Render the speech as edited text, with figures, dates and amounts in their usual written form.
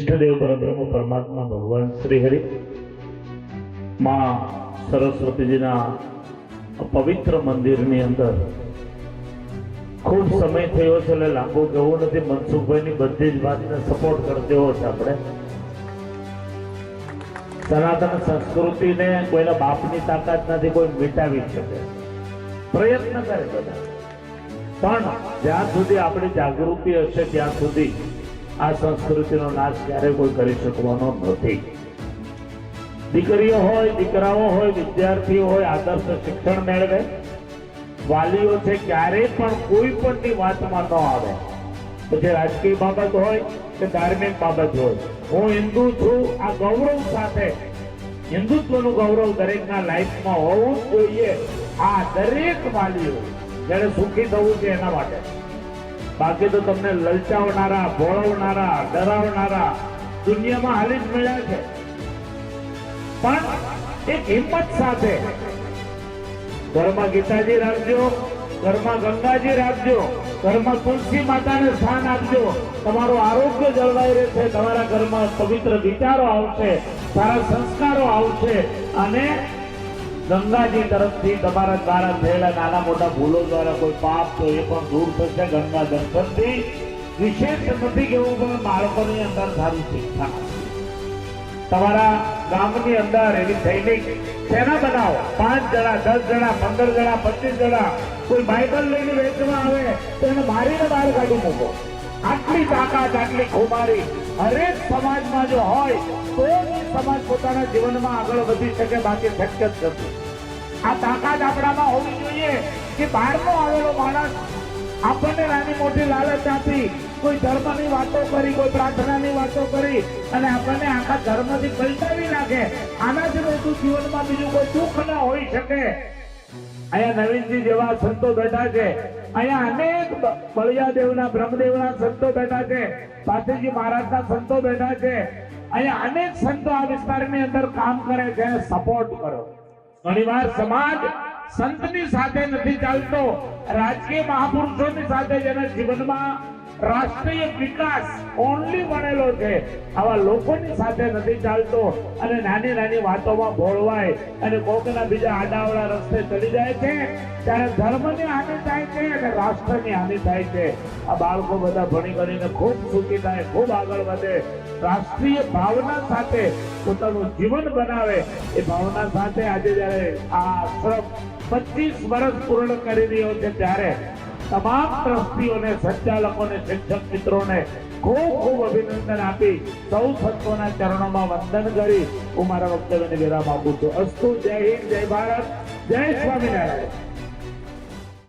इष्टदेव परब्रह्म परमात्मा भगवान श्री हरि मां सरस्वती जी पवित्र मंदिर अंदर खूब समय थयो छे એટલે લાંબો કહેવો નથી। મનસુખભાઈની બધી જ વાતને સપોર્ટ કરતો હોય છે। આપણે સનાતન સંસ્કૃતિને કોઈના બાપની તાકાત નથી કોઈ મિટાવી શકે, પ્રયત્ન કરે બધા, પણ જ્યાં સુધી આપણી જાગૃતિ હશે ત્યાં સુધી આ સંસ્કૃતિનો નાશ ક્યારેય કોઈ કરી શકવાનો નથી। દીકરીઓ હોય, દીકરાઓ હોય, વિદ્યાર્થીઓ હોય, આદર્શ શિક્ષણ મેળવે, વાલીઓ છે ક્યારેય પણ કોઈ પણની વાતમાં ન આવે, પછી રાજકીય બાબત હોય કે ધાર્મિક બાબત હોય। હું હિન્દુ છું આ ગૌરવ સાથે, હિન્દુત્વનું ગૌરવ દરેકના લાઈફમાં હોવું જોઈએ। આ દરેક વાલીઓ જ્યારે સુખી થવું છે એના માટે, બાકી તો તમને લલચાવનારા, ભોળવનારા, ડરાવનારા દુનિયામાં હાલી જ મળ્યા છે। પણ એક હિંમત સાથે ઘરમાં ગીતાજી રાખજો, ઘરમાં ગંગાજી રાખજો, ઘરમાં તુલસી માતાને સ્થાન આપજો, તમારું આરોગ્ય જળવાઈ રહેશે, તમારા ઘરમાં પવિત્ર વિચારો આવશે, સારા સંસ્કારો આવશે અને ગંગાજી તરફથી તમારા દ્વારા થયેલા નાના મોટા ભૂલો દ્વારા કોઈ પાપ તો એ પણ દૂર થશે ગંગા દર્શનથી। વિશેષ નથી કેવું પણ બાળકોની અંદર સારું શિક્ષણ, તમારા ગામની અંદર એવી સૈનિક સેના બનાવો, 5 જણા, 10 જણા, 15 જણા, 25 જણા, કોઈ બાઇબલ લઈને વેચવા આવે તો એને મારીને બહાર કાઢી મૂકો। આટલી તાકાત, આટલી ખુમારી હરેક સમાજમાં જો હોય તો સમાજ પોતાના જીવનમાં આગળ વધી શકે, બાકી શક્ય જ નથી। આ તાકાત આપણામાં હોવી જોઈએ કે બહારનો આવેલો માણસ આપણને નાની મોટી લાલચ આપી, કોઈ ધર્મની વાતો કરી, કોઈ પ્રાર્થનાની વાતો કરી અને આપણને આખા ધર્મથી પલટાવી નાખે। આનાથી મોટું જીવનમાં બીજું કોઈ દુઃખ ન હોઈ શકે। અહીંયા નવીનજી જેવા સંતો બેઠા છે, અહીંયા અનેક બળિયાદેવના, બ્રહ્મદેવના સંતો બેઠા છે, પાથીજી મહારાજના સંતો બેઠા છે, અહીંયા અનેક સંતો આ વિસ્તારની અંદર કામ કરે છે, સપોર્ટ કરો। ઘણીવાર સમાજ સંતની સાથે નથી ચાલતો, રાજકીય મહાપુરુષોની સાથે જેના જીવનમાં રાષ્ટ્રીય વિકાસ ઓનલી બનેલો છે આવા લોકોની સાથે નથી ચાલતો અને નાની નાની વાતોમાં ભોળવાય અને કોકના બીજા આડાવડા રસ્તે ચડી જાય છે, ત્યારે ધર્મની હાનિ થાય છે અને રાષ્ટ્રની હાનિ થાય છે। આ બાળકો બધા ભણી ગણીને ખૂબ સુખી થાય, ખૂબ આગળ વધે, રાષ્ટ્રીય ભાવના સાથે પોતાનું જીવન બનાવે। એ ભાવના સાથે આજે જ્યારે આ આશ્રમ 25 વર્ષ પૂર્ણ કરી રહ્યો છે ત્યારે તમામ ટ્રસ્ટીઓને, સંચાલકોને, શિક્ષક મિત્રોને ખૂબ ખૂબ અભિનંદન આપી સૌ સંતોના ચરણોમાં વંદન કરી હું મારા વક્તવ્યને વિરામ આપું છું। અસ્તુ, જય હિન્દ, જય ભારત, જય સ્વામિનારાયણ।